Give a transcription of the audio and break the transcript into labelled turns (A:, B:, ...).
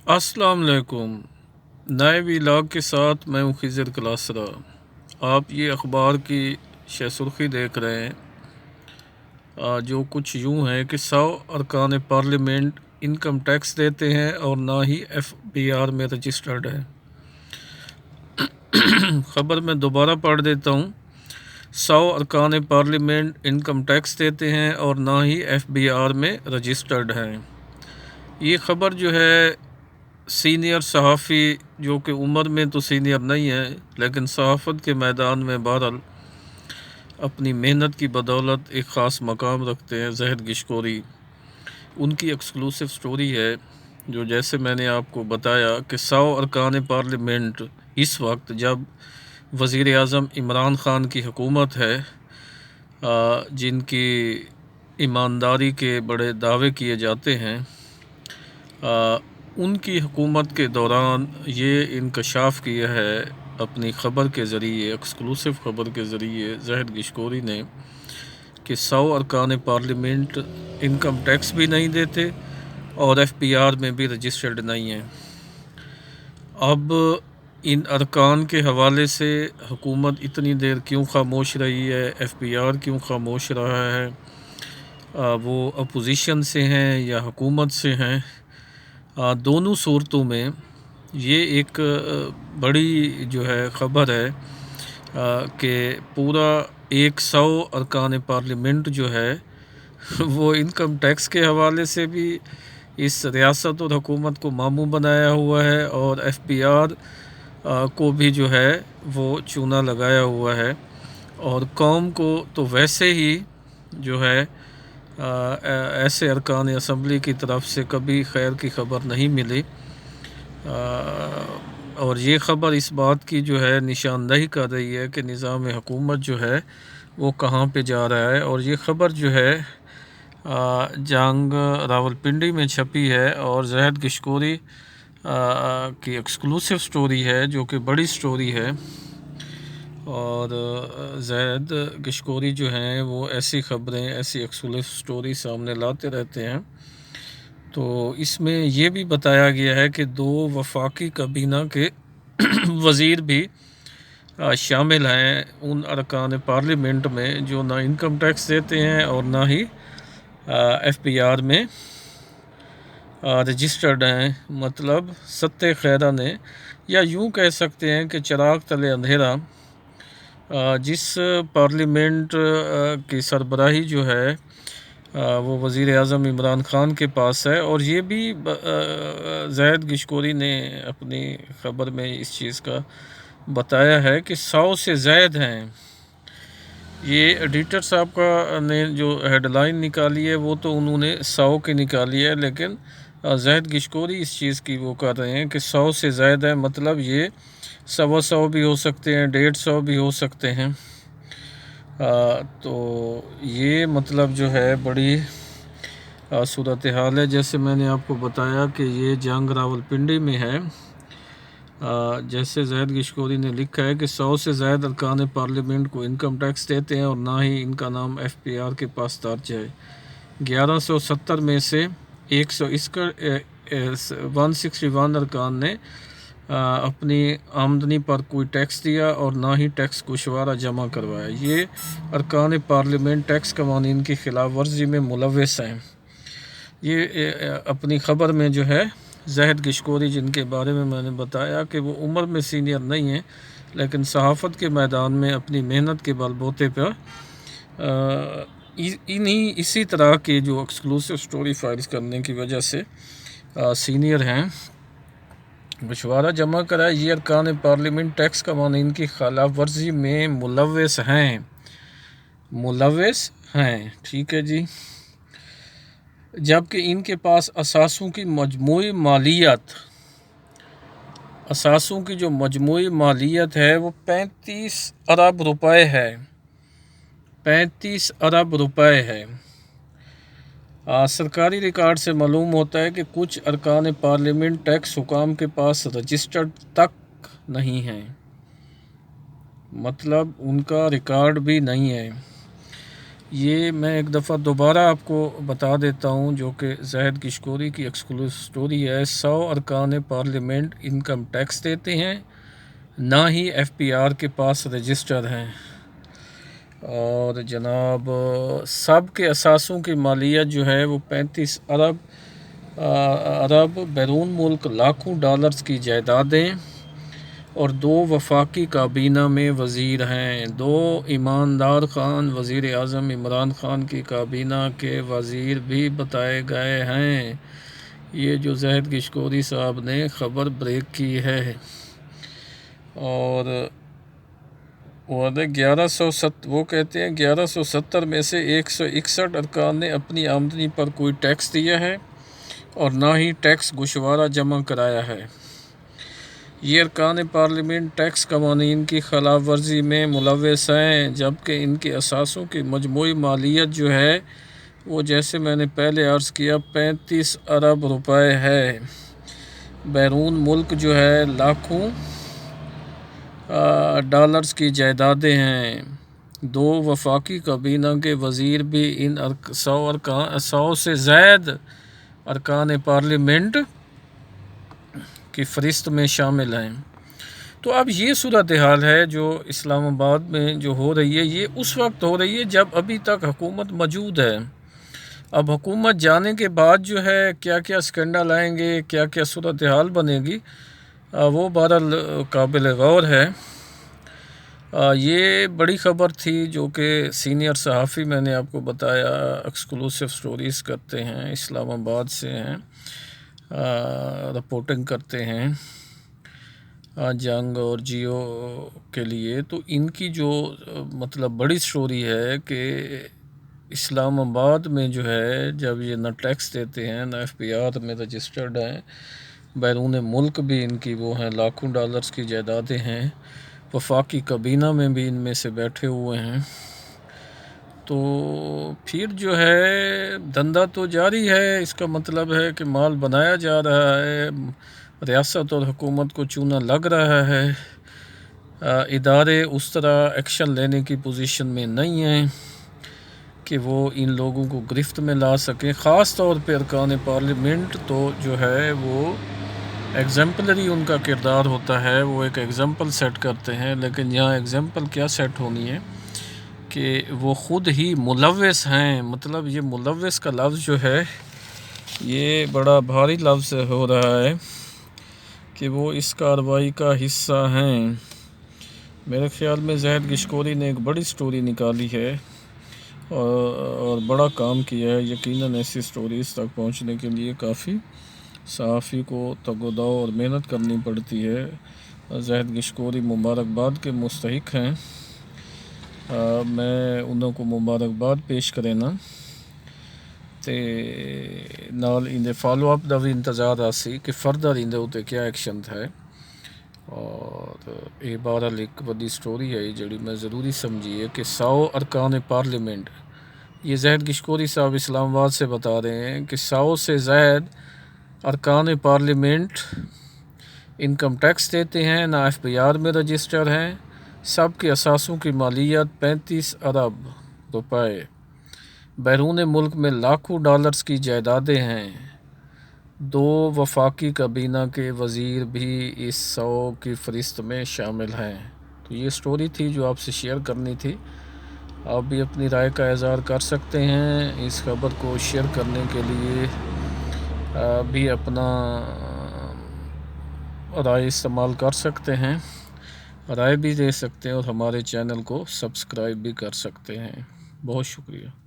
A: अस्सलाम वालेकुम। नए व्लॉग के साथ मैं हूँ खिज़र क्लासरा। आप ये अखबार की सुर्खी देख रहे हैं, जो कुछ यूँ है कि 100 अरकान पार्लियामेंट इनकम टैक्स देते हैं और ना ही FBR में रजिस्टर्ड है। ख़बर मैं दोबारा पढ़ देता हूँ। 100 अरकान पार्लियामेंट इनकम टैक्स देते हैं और ना ही FBR में रजिस्टर्ड हैं। ये ख़बर जो है सीनियर सहाफ़ी, जो कि उम्र में तो सीनियर नहीं है लेकिन सहाफ़त के मैदान में बहरहाल अपनी मेहनत की बदौलत एक ख़ास मकाम रखते हैं, ज़हद गिशकोरी, उनकी एक्सक्लूसिव स्टोरी है। जो जैसे मैंने आपको बताया कि 100 अरकान पार्लियामेंट इस वक्त जब वज़ीर आज़म इमरान ख़ान की हुकूमत है, जिनकी ईमानदारी के बड़े दावे किए जाते हैं, उनकी हुकूमत के दौरान ये इंकशाफ किया है अपनी ख़बर के ज़रिए, एक्सक्लूसिव ख़बर के ज़रिए ज़हद गिशकोरी ने, कि 100 अरकान पार्लियामेंट इनकम टैक्स भी नहीं देते और FBR में भी रजिस्टर्ड नहीं हैं। अब इन अरकान के हवाले से हुकूमत इतनी देर क्यों खामोश रही है, FBR क्यों खामोश रहा है, वो अपोजिशन से हैं या हुकूमत से हैं? दोनों सूरतों में ये एक बड़ी जो है ख़बर है कि पूरा 100 अरकान पार्लियामेंट जो है वो इनकम टैक्स के हवाले से भी इस रियासत और हुकूमत को मामू बनाया हुआ है और FBR को भी जो है वो चूना लगाया हुआ है। और कौम को तो वैसे ही जो है ऐसे अरकान असम्बली की तरफ से कभी खैर की ख़बर नहीं मिली। और ये ख़बर इस बात की जो है निशानदही कर रही है कि निज़ाम हुकूमत जो है वो कहाँ पे जा रहा है। और ये ख़बर जो है जंग रावलपिंडी में छपी है और ज़हद गिशकोरी की एक्सक्लूसिव स्टोरी है, जो कि बड़ी स्टोरी है। और ज़हद गिशकोरी जो हैं वो ऐसी ख़बरें, ऐसी एक्सक्लूसिव स्टोरी सामने लाते रहते हैं। तो इसमें ये भी बताया गया है कि 2 वफाकी काबीना के वज़ीर भी शामिल हैं उन अरकान पार्लियामेंट में जो ना इनकम टैक्स देते हैं और ना ही FBR में रजिस्टर्ड हैं। मतलब सत्ते खैरा ने, या यूँ कह सकते हैं कि चिराग तले अंधेरा, जिस पार्लियामेंट की सरबराही जो है वो वज़ीर आज़म इमरान ख़ान के पास है। और ये भी ज़हद गिशकोरी ने अपनी ख़बर में इस चीज़ का बताया है कि 100 से ज़ायद हैं। ये एडिटर साहब का ने जो हेडलाइन निकाली है वो तो उन्होंने 100 की निकाली है, लेकिन ज़हद गिशकोरी इस चीज़ की वो कर रहे हैं कि 100 से ज़ायद है। मतलब ये 125 भी हो सकते हैं, 150 भी हो सकते हैं। तो ये मतलब जो है बड़ी सूरत हाल है। जैसे मैंने आपको बताया कि ये जंग रावलपिंडी में है। जैसे ज़हद गिशकोरी ने लिखा है कि 100 से ज़ायद अरकान पार्लियामेंट को इनकम टैक्स देते हैं और ना ही इनका नाम FBR के पास दर्ज है। 1170 में से 161 अरकान ने अपनी आमदनी पर कोई टैक्स दिया और ना ही टैक्स गोशवारा जमा करवाया। ये अरकान पार्लियामेंट टैक्स कवानीन की खिलाफ वर्जी में मुलव्वस हैं। ये अपनी ख़बर में जो है ज़हद गिशकोरी, जिनके बारे में मैंने बताया कि वो उम्र में सीनियर नहीं है लेकिन सहाफ़त के मैदान में अपनी मेहनत के बलबूते पर इसी तरह के जो एक्सक्लूसिव स्टोरी फाइल्स करने की वजह से सीनियर हैं, गोशवारा जमा करा। ये अरकान पार्लियामेंट टैक्स कवानीन की खिलाफ वर्जी में मुलव्वस हैं। ठीक है जी। जबकि इनके पास असासों की जो मजमूई मालियत है वो 35 अरब रुपए है। 35 अरब रुपए है। सरकारी रिकॉर्ड से मालूम होता है कि कुछ अरकान पार्लियामेंट टैक्स हुकाम के पास रजिस्टर्ड तक नहीं है, मतलब उनका रिकॉर्ड भी नहीं है। یہ میں ایک دفعہ دوبارہ آپ کو بتا دیتا ہوں، جو کہ زاہد کشکوری کی ایکسکلوسیو سٹوری ہے۔ 100 ارکان پارلیمنٹ انکم ٹیکس دیتے ہیں، نہ ہی ایف پی آر کے پاس رجسٹر ہیں، اور جناب سب کے اثاثوں کی مالیت جو ہے وہ 35 ارب بیرون ملک لاکھوں ڈالرز کی جائیدادیں، اور 2 وفاقی کابینہ میں وزیر ہیں۔ 2 ایماندار خان وزیر اعظم عمران خان کی کابینہ کے وزیر بھی بتائے گئے ہیں۔ یہ جو زاہد کشکوری صاحب نے خبر بریک کی ہے، اور وہ کہتے ہیں 1170 میں سے 161 ارکان نے اپنی آمدنی پر کوئی ٹیکس دیا ہے اور نہ ہی ٹیکس گوشوارہ جمع کرایا ہے۔ یہ ارکان پارلیمنٹ ٹیکس قوانین کی خلاف ورزی میں ملوث ہیں، جبکہ ان کے اثاثوں کی مجموعی مالیت جو ہے وہ، جیسے میں نے پہلے عرض کیا، 35 ارب روپے ہے۔ بیرون ملک جو ہے لاکھوں ڈالرز کی جائیدادیں ہیں۔ 2 وفاقی کابینہ کے وزیر بھی ان 100 سے زائد ارکان پارلیمنٹ کی فہرست میں شامل ہیں۔ تو اب یہ صورتحال ہے جو اسلام آباد میں جو ہو رہی ہے، یہ اس وقت ہو رہی ہے جب ابھی تک حکومت موجود ہے۔ اب حکومت جانے کے بعد جو ہے کیا کیا اسکینڈل آئیں گے، کیا کیا صورتحال بنے گی، وہ بہرحال قابل غور ہے۔ یہ بڑی خبر تھی جو کہ سینئر صحافی، میں نے آپ کو بتایا، ایکسکلوسیو سٹوریز کرتے ہیں، اسلام آباد سے ہیں، رپورٹنگ کرتے ہیں جنگ اور جیو کے لیے۔ تو ان کی جو مطلب بڑی سٹوری ہے کہ اسلام آباد میں جو ہے جب یہ نہ ٹیکس دیتے ہیں، نہ ایف پی آر میں رجسٹرڈ ہیں، بیرون ملک بھی ان کی وہ ہیں، لاکھوں ڈالرز کی جائیدادیں ہیں، وفاقی کابینہ میں بھی ان میں سے بیٹھے ہوئے ہیں، تو پھر جو ہے دھندا تو جاری ہے۔ اس کا مطلب ہے کہ مال بنایا جا رہا ہے، ریاست اور حکومت کو چونا لگ رہا ہے، ادارے اس طرح ایکشن لینے کی پوزیشن میں نہیں ہیں کہ وہ ان لوگوں کو گرفت میں لا سکیں۔ خاص طور پہ ارکان پارلیمنٹ تو جو ہے وہ ایگزمپلری ان کا کردار ہوتا ہے، وہ ایک ایگزامپل سیٹ کرتے ہیں، لیکن یہاں ایگزامپل کیا سیٹ ہونی ہے کہ وہ خود ہی ملوث ہیں۔ مطلب یہ ملوث کا لفظ جو ہے یہ بڑا بھاری لفظ ہو رہا ہے کہ وہ اس کارروائی کا حصہ ہیں۔ میرے خیال میں زاہد کشکوری نے ایک بڑی سٹوری نکالی ہے اور بڑا کام کیا ہے۔ یقیناً ایسی سٹوریز تک پہنچنے کے لیے کافی صحافی کو تگ و دو اور محنت کرنی پڑتی ہے۔ زاہد کشکوری مبارکباد کے مستحق ہیں، میں انہوں کو مبارکباد پیش کرے نا تے نال اندے فالو اپ دا بھی انتظار آسی کہ فردر اندے ہوتے کیا ایکشن ہے، اور یہ بہرحال ایک بڑی سٹوری ہے جڑی میں ضروری سمجھی ہے کہ 100 ارکان پارلیمنٹ، یہ زاہد کشکوری صاحب اسلام آباد سے بتا رہے ہیں کہ 100 سے زائد ارکان پارلیمنٹ انکم ٹیکس دیتے ہیں، نہ ایف پی آر میں رجسٹر ہیں، سب کے اثاثوں کی مالیت 35 ارب روپے، بیرون ملک میں لاکھوں ڈالرز کی جائیدادیں ہیں، 2 وفاقی کابینہ کے وزیر بھی اس 100 کی فہرست میں شامل ہیں۔ تو یہ سٹوری تھی جو آپ سے شیئر کرنی تھی۔ آپ بھی اپنی رائے کا اظہار کر سکتے ہیں، اس خبر کو شیئر کرنے کے لیے بھی اپنا رائے استعمال کر سکتے ہیں، رائے بھی دے سکتے ہیں، اور ہمارے چینل کو سبسکرائب بھی کر سکتے ہیں۔ بہت شکریہ۔